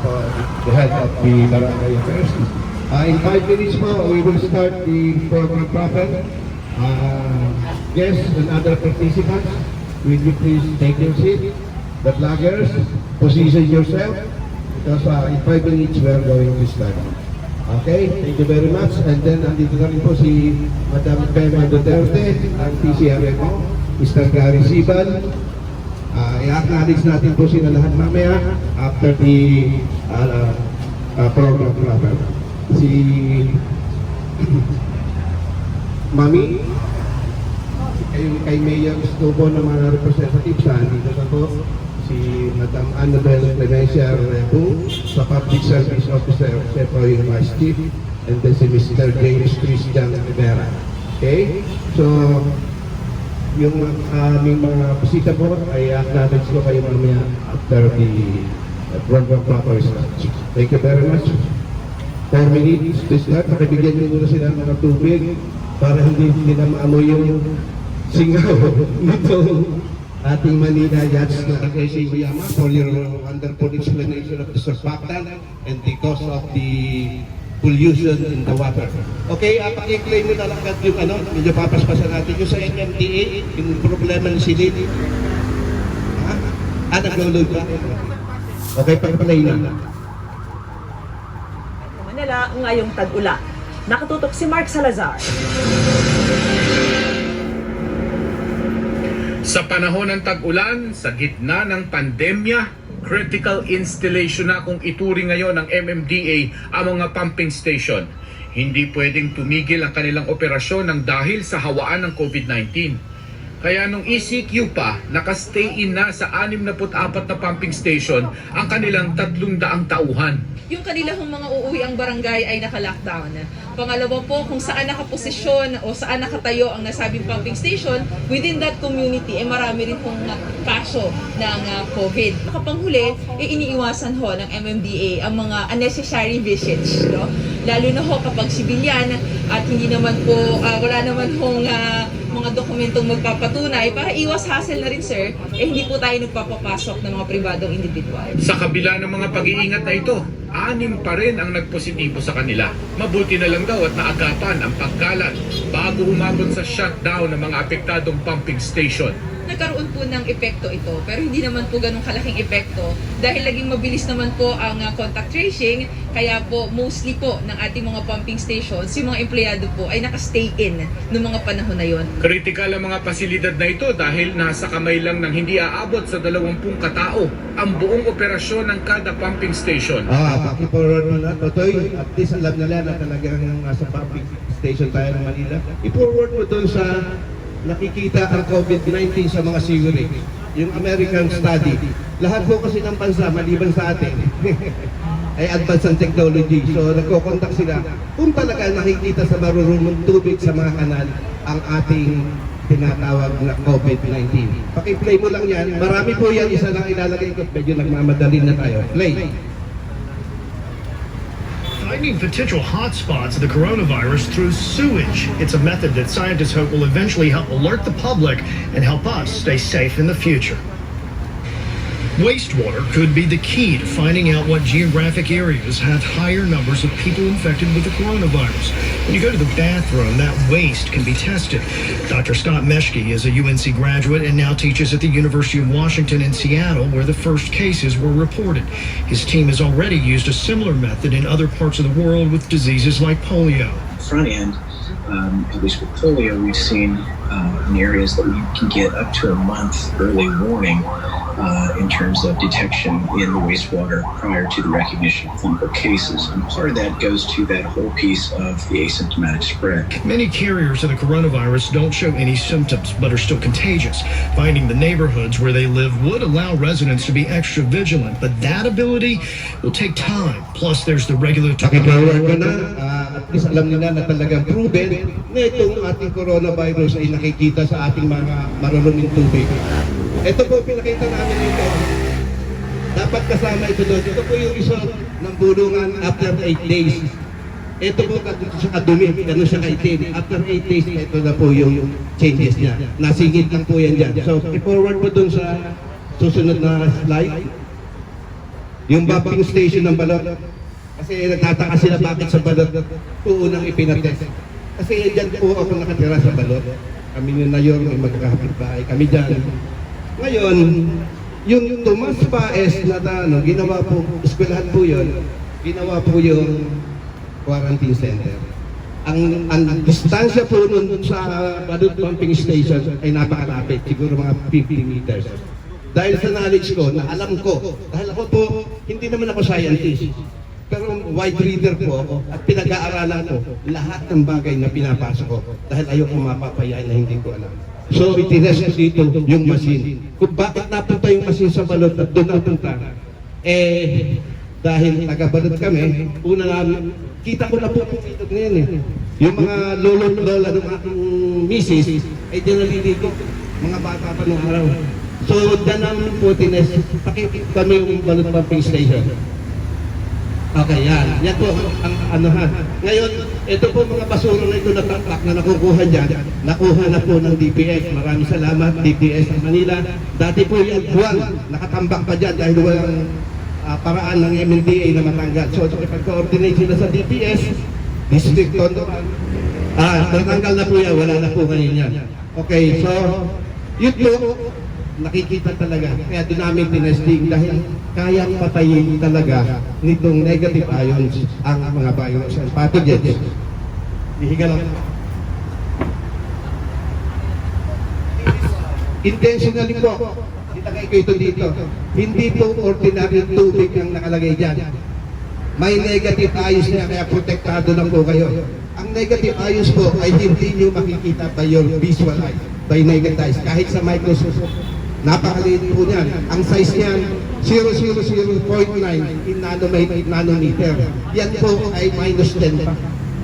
the head of the Barangay Affairs. In 5 minutes po, we will start the program proper. Guests and other participants, will you please take your seat? The vloggers, position yourself, because in 5 minutes we are going to start. Okay, thank you very much. And then, andito na rin po si Madam Pema Duterte, ang PCRMO, Mr. Gary Sibal. I-acknowledge natin po sila lahat mamaya after the program proper. Si Mami, kay Mayor Estubo ng mga representatives, andito na po si Madam Annabel Clemencia Rebu, sa Public Service Officer, Secretary Vice Chief, and then si Mr. James Christian Rivera. Okay? So, yung aming mga bisita po ay acknowledge ko kayo mamaya after the program proper starts. Thank you very much. 4 minutes to start. Pakibigyan nyo muna sila ng mga tubig para hindi nila maamoy yung singaw nitong ating Manila Yachts na K.C. Oyama for your wonderful explanation of the surfactant and the cause of the pollution in the water. Okay, paki-claim mo na lang yung medyo papaspasan natin yung sa MMDA, yung problema ng silid. Nag-load ka? Okay, pag-play na. Manila ngayong tag-ulan. Nakatutok si Mark Salazar. Sa panahon ng tag-ulan, sa gitna ng pandemya, critical installation na kung ituring ngayon ng MMDA ang mga pumping station. Hindi pwedeng tumigil ang kanilang operasyon ng dahil sa hawaan ng COVID-19. Kaya nung ECQ pa, nakastay in na sa 64 na pumping station ang kanilang 300 tauhan. Yung kanilang mga uuwi ang barangay ay naka-lockdown. Pangalawa po, kung saan nakaposisyon o saan nakatayo ang nasabing pumping station, within that community, marami rin pong kaso ng COVID. Kapanghuli, iniiwasan ho ng MMDA ang mga unnecessary visits. No? Lalo na ho kapag sibilyan at hindi naman po, wala naman hong mga dokumentong magpapatunay para iwas hassle na rin, sir, hindi po tayo nagpapapasok ng mga pribadong individual. Sa kabila ng mga pag-iingat na ito, 6 pa rin ang nagpositibo sa kanila. Mabuti na lang daw at naagapan ang pagkalat bago umabot sa shutdown ng mga apektadong pumping station. Nagkaroon po ng epekto ito, pero hindi naman po ganun kalaking epekto dahil laging mabilis naman po ang contact tracing, kaya po mostly po ng ating mga pumping stations, yung mga empleyado po ay nakastay in noong mga panahon na yon. Kritikal ang mga pasilidad na ito dahil nasa kamay lang ng hindi aabot sa 20 katao ang buong operasyon ng kada pumping station. Paki-forward mo na, Totoy, at least alam nila na talagang nasa pumping station tayo ng Manila. I-forward mo doon sa nakikita ang COVID-19 sa mga siguri. Yung American study. Lahat po kasi ng bansa, maliban sa atin, ay advanced ang technology. So nagko-contact sila kung talaga nakikita sa marurunong tubig sa mga kanal ang ating tinatawag na COVID-19. Paki-play mo lang yan. Marami po yan. Isa lang ilalagay ko. Medyo nagmamadali na tayo. Play. Finding potential hotspots of the coronavirus through sewage. It's a method that scientists hope will eventually help alert the public and help us stay safe in the future. Wastewater could be the key to finding out what geographic areas have higher numbers of people infected with the coronavirus. When you go to the bathroom, that waste can be tested. Dr. Scott Meshke is a UNC graduate and now teaches at the University of Washington in Seattle, where the first cases were reported. His team has already used a similar method in other parts of the world with diseases like polio. Front end, at least with polio, we've seen in areas that we can get up to a month early warning in terms of detection in the wastewater prior to the recognition of clinical cases. And part of that goes to that whole piece of the asymptomatic spread. Many carriers of the coronavirus don't show any symptoms but are still contagious. Finding the neighborhoods where they live would allow residents to be extra vigilant, but that ability will take time. Plus, there's the regulatory... At least alam nila na talagang proven na itong ating coronavirus ay nakikita sa ating mga marunong tubig. Ito po pinakita namin ito. Dapat kasama ito doon. Ito po yung result ng bulungan after 8 days. Ito po sa kadumi, gano'n siya kaitim. After 8 days, ito na po yung changes niya. Nasingit lang po yan dyan. So, i-forward po doon sa susunod na slide. Yung pumping station ng balot. Kasi nagtataka sila bakit sa balot unang ipinatest. Kasi dyan po ako nakatira sa balot. Kami ni Nayor, may magkakapitbahay kami dyan. Ngayon, yung Tomas Paes na ginawa po, eskwelahan po yun, ginawa po yung quarantine center. Ang distansya po nun sa balot pumping station ay napakalapit, siguro mga 50 meters. Dahil sa knowledge ko, na alam ko, dahil ako po, hindi naman ako scientist, pero wide reader po ako at pinag-aaralan ko lahat ng bagay na pinapasok ko dahil ayoko mapapayain na hindi ko alam. So, itinest ko dito yung machine. Kung bakit napunta yung machine sa balot at doon napunta, dahil taga-balot kami, una namin, kita ko na po dito ngayon eh. Yung mga lolo-lola ng aking misis, ay dinaliligo, mga bata pa nung araw. So, dyan namin po tinest, pakikita kami yung balot pumping station. Okay, yan. Yan po ang anuhan. Ngayon, ito po mga basura na ito na tatak na nakukuha dyan. Nakuha na po ng DPS. Maraming salamat, DPS ng Manila. Dati po yung buwan, nakatambak pa dyan dahil walang paraan ng MNDA na matanggal. So, ipag-coordinate sila sa DPS, District Tondo. Natanggal na po yan, wala na po ngayon yan. Okay, so, yun po, nakikita talaga. Kaya doon namin tinesting dahil kayang patayin talaga nitong negative ions ang mga virus and pathogens. Hihiga lang. Intentionally po, ilagay ko ito dito. Hindi po ordinary tubig ang nakalagay dyan. May negative ions niya, kaya protektado lang po kayo. Ang negative ions po ay hindi nyo makikita by your visual eye, by naked eyes, kahit sa microscope. Napakaliit po niyan. Ang size niyan, 0.009 in nanometer. Yan po ay -10 pa.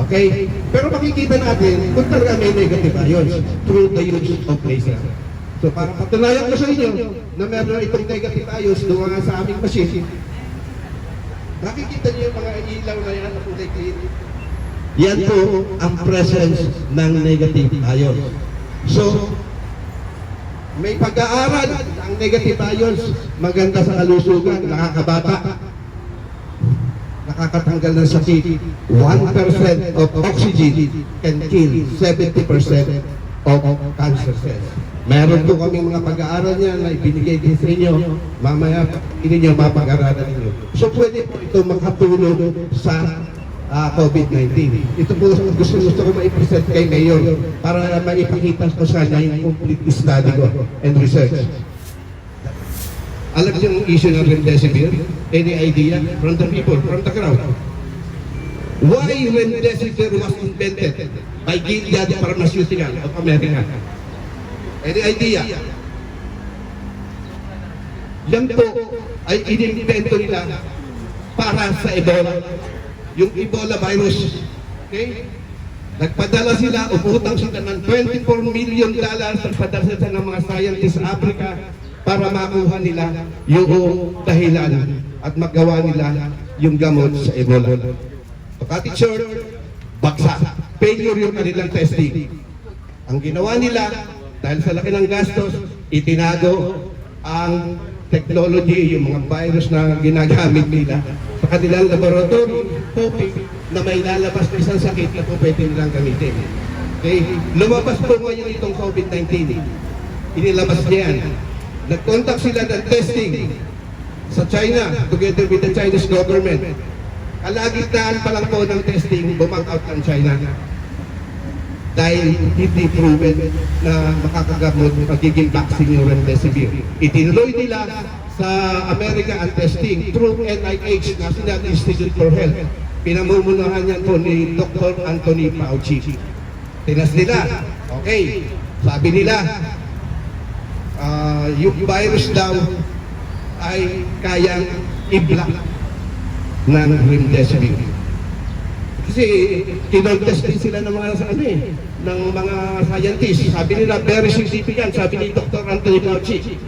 Okay? Pero makikita natin kung talaga may negative ions through the use of laser. So para patunayan ko sa inyo na meron itong negative ions doon nga sa aming machine, nakikita niyo yung mga ilaw na yan na kulay clear. Yan po ang presence ng negative ions. So, may pag-aaral ang negative ions, maganda sa kalusugan, nakakabata, nakakatanggal ng sakit. 1% of oxygen can kill 70% of cancer cells. Meron po kaming mga pag-aaral niya na ibinigay din sa inyo, mamaya hindi nyo mapag-aaralan ninyo. So pwede po ito makatulong sa COVID-19. Ito po gusto ko maipresent kay Mayor para maipakita ko sa kanya yung complete study ko and research. Alam niyo yung issue ng remdesivir? Any idea from the people, from the crowd? Why remdesivir was invented by Gilead Pharmaceutical of America? Any idea? Yan po ay inimbento nila para sa Ebola. Yung Ebola virus. Okay? Nagpadala sila, umutang sila ng $24 million, nagpadala sila ng mga scientists sa Africa para makuha nila yung dahilan at magawa nila yung gamot sa Ebola. Pagkat short, bagsak. Failure yung kanilang testing. Ang ginawa nila, dahil sa laki ng gastos, itinago ang technology, yung mga virus na ginagamit nila sa kanilang laboratory, hoping na may lalabas na isang sakit na po pwede nilang gamitin. Okay? Lumabas po ngayon itong COVID-19. Inilabas niya yan. Nag-contact sila ng testing sa China, together with the Chinese government. Kalagitnaan pa lang po ng testing, bumang out ang China. Dahil hindi proven na makakagamot magiging vaccine yung remdesivir. Itinuloy nila sa Amerika ang testing through NIH, National Institute for Health. Pinamumunuhan yan po ni Dr. Anthony Fauci. Tinas nila, okay, sabi nila, yung virus daw ay kayang i-block ng remdesivir. Kasi kinontes din sila ng mga ng mga scientists. Sabi nila, very significant. Sabi ni Dr. Anthony Fauci.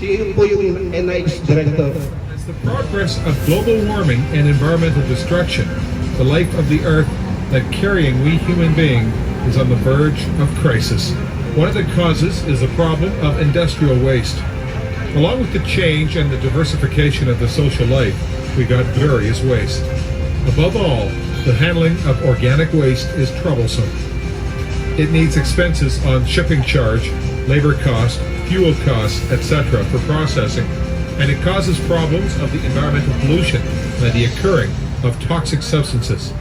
Siya po yung NIH director. As the progress of global warming and environmental destruction, the life of the earth that carrying we human beings is on the verge of crisis. One of the causes is the problem of industrial waste. Along with the change and the diversification of the social life, we got various waste. Above all, the handling of organic waste is troublesome. It needs expenses on shipping charge, labor cost, fuel costs, etc. for processing, and it causes problems of the environmental pollution by the occurring of toxic substances.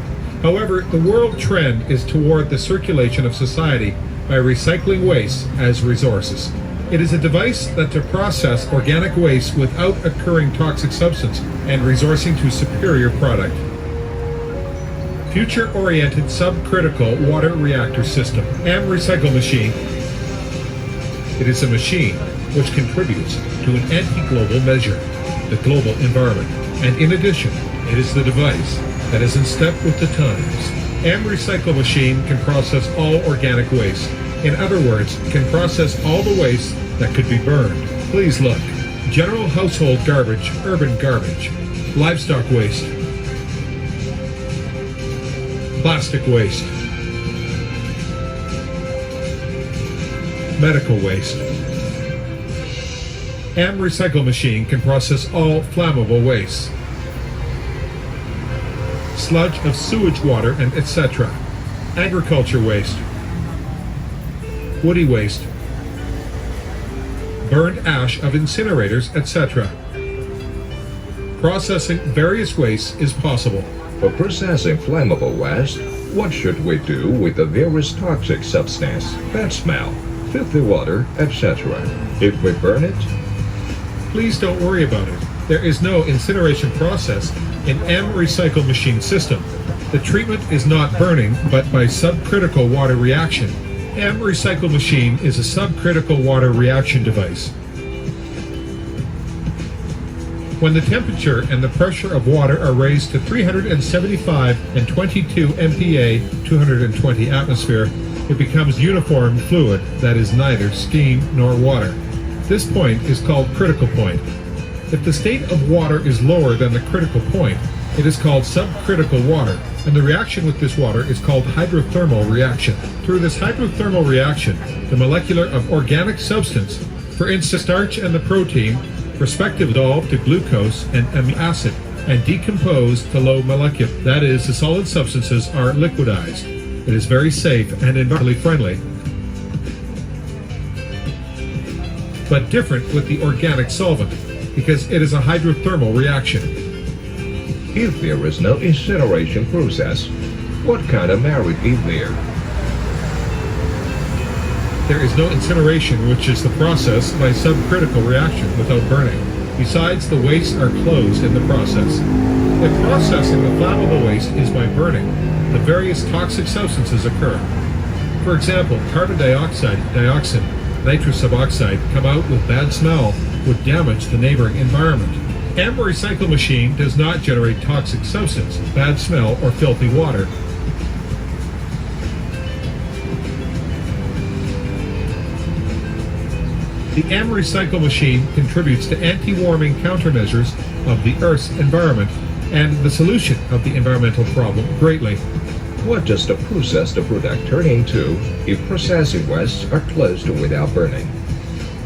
However, the world trend is toward the circulation of society by recycling waste as resources. It is a device that to process organic waste without occurring toxic substance and resourcing to superior product. Future-oriented subcritical water reactor system and recycle machine. It is a machine which contributes to an anti-global measure, the global environment. And in addition, it is the device that is in step with the times. Recycle machine can process all organic waste. In other words, can process all the waste that could be burned. Please look. General household garbage, urban garbage, livestock waste, plastic waste, medical waste. Recycle machine can process all flammable waste, sludge of sewage water and etc. Agriculture waste, woody waste, burned ash of incinerators, etc. Processing various wastes is possible. For processing flammable waste, what should we do with the various toxic substances, bad smell, filthy water, etc.? If we burn it? Please don't worry about it. There is no incineration process in recycle machine system. The treatment is not burning, but by subcritical water reaction. recycle machine is a subcritical water reaction device. When the temperature and the pressure of water are raised to 375 and 22 MPa, 220 atmosphere, it becomes uniform fluid that is neither steam nor water. This point is called critical point. If the state of water is lower than the critical point, it is called subcritical water, and the reaction with this water is called hydrothermal reaction. Through this hydrothermal reaction, the molecular of organic substance, for instance starch and the protein, respectively dissolve to glucose and amino acid and decompose to low molecular. That is, the solid substances are liquidized. It is very safe and environmentally friendly, but different with the organic solvent because it is a hydrothermal reaction. If there is no incineration process, what kind of merit is there? There is no incineration, which is the process by subcritical reaction without burning. Besides, the wastes are closed in the process. If processing the flammable waste is by burning, the various toxic substances occur. For example, carbon dioxide, dioxin, nitrous suboxide come out with bad smell, would damage the neighboring environment. Recycle machine does not generate toxic substance, bad smell, or filthy water. The recycle machine contributes to anti-warming countermeasures of the Earth's environment and the solution of the environmental problem greatly. What does the process the product turn into if processing wastes are closed without burning?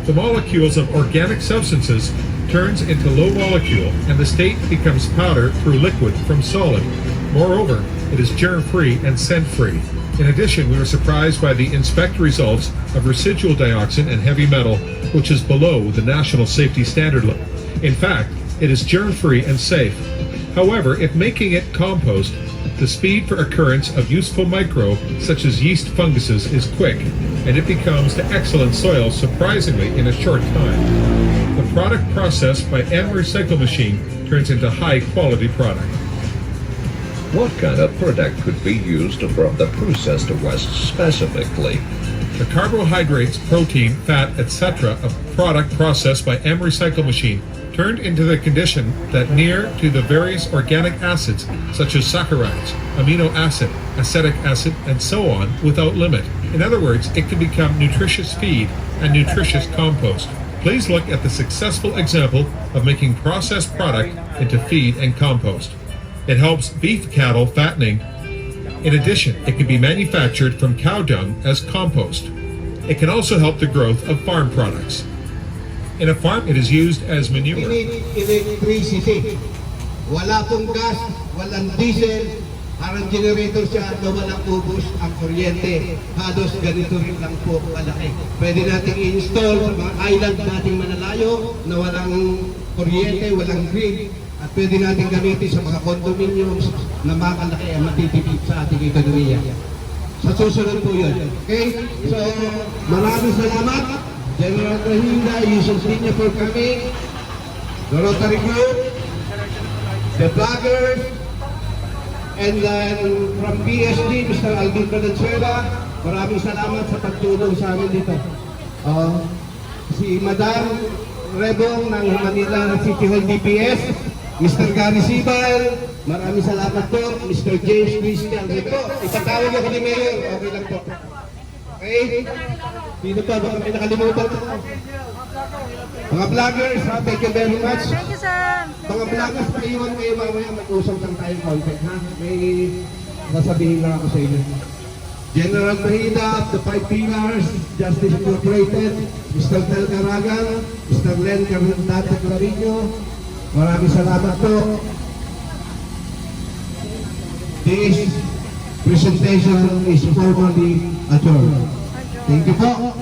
The molecules of organic substances turns into low molecule and the state becomes powder through liquid from solid. Moreover, it is germ-free and scent-free. In addition, we were surprised by the inspect results of residual dioxin and heavy metal, which is below the national safety standard level. In fact, it is germ-free and safe. However, if making it compost, the speed for occurrence of useful microbes, such as yeast funguses, is quick, and it becomes to excellent soil surprisingly in a short time. The product processed by recycle machine turns into high-quality product. What kind of product could be used from the processed waste specifically? The carbohydrates, protein, fat, etc. of product processed by recycle machine turned into the condition that near to the various organic acids such as saccharides, amino acid, acetic acid, and so on without limit. In other words, it can become nutritious feed and nutritious compost. Please look at the successful example of making processed product into feed and compost. It helps beef cattle fattening. In addition, it can be manufactured from cow dung as compost. It can also help the growth of farm products. In a farm, it is used as We manure. need electricity. Wala pong gas, walang diesel, parang generator siya na walang ubos ang kuryente. Halos ganito rin lang po kalaki. Pwede nating i-install sa mga island nating manalayo na walang kuryente, walang grid. At pwede natin gamitin sa mga condominiums na makalaki ang matitipid sa ating ekonomiya. Sa susunod po yun. Okay? So, maraming salamat. General Rahina, Yusuf Linya for coming. The Rotary Group, the bloggers, and then from PSD, Mr. Alvin Valenzuela, maraming salamat sa pagtulong sa amin dito. Si Madam Rebong ng Manila City Hall DPS, Mr. Gary Sibal, maraming salamat po. Mr. James Christian po. Ipatawag ako ni Mayor, okay lang po. Okay? Sino pa? Baka may nakalimutan ko. Mga vloggers, thank you very much. Thank you, sir. Mga vloggers, paiwan kayo mamaya, mag-usap lang tayong content, ha? May sasabihin lang ako sa inyo. General Mahida of the Five Pillars, Justice Incorporated, Mr. Tel Caragan, Mr. Len Carnandate Clariño, maraming salamat po. This presentation is formally adjourned. Thank you po.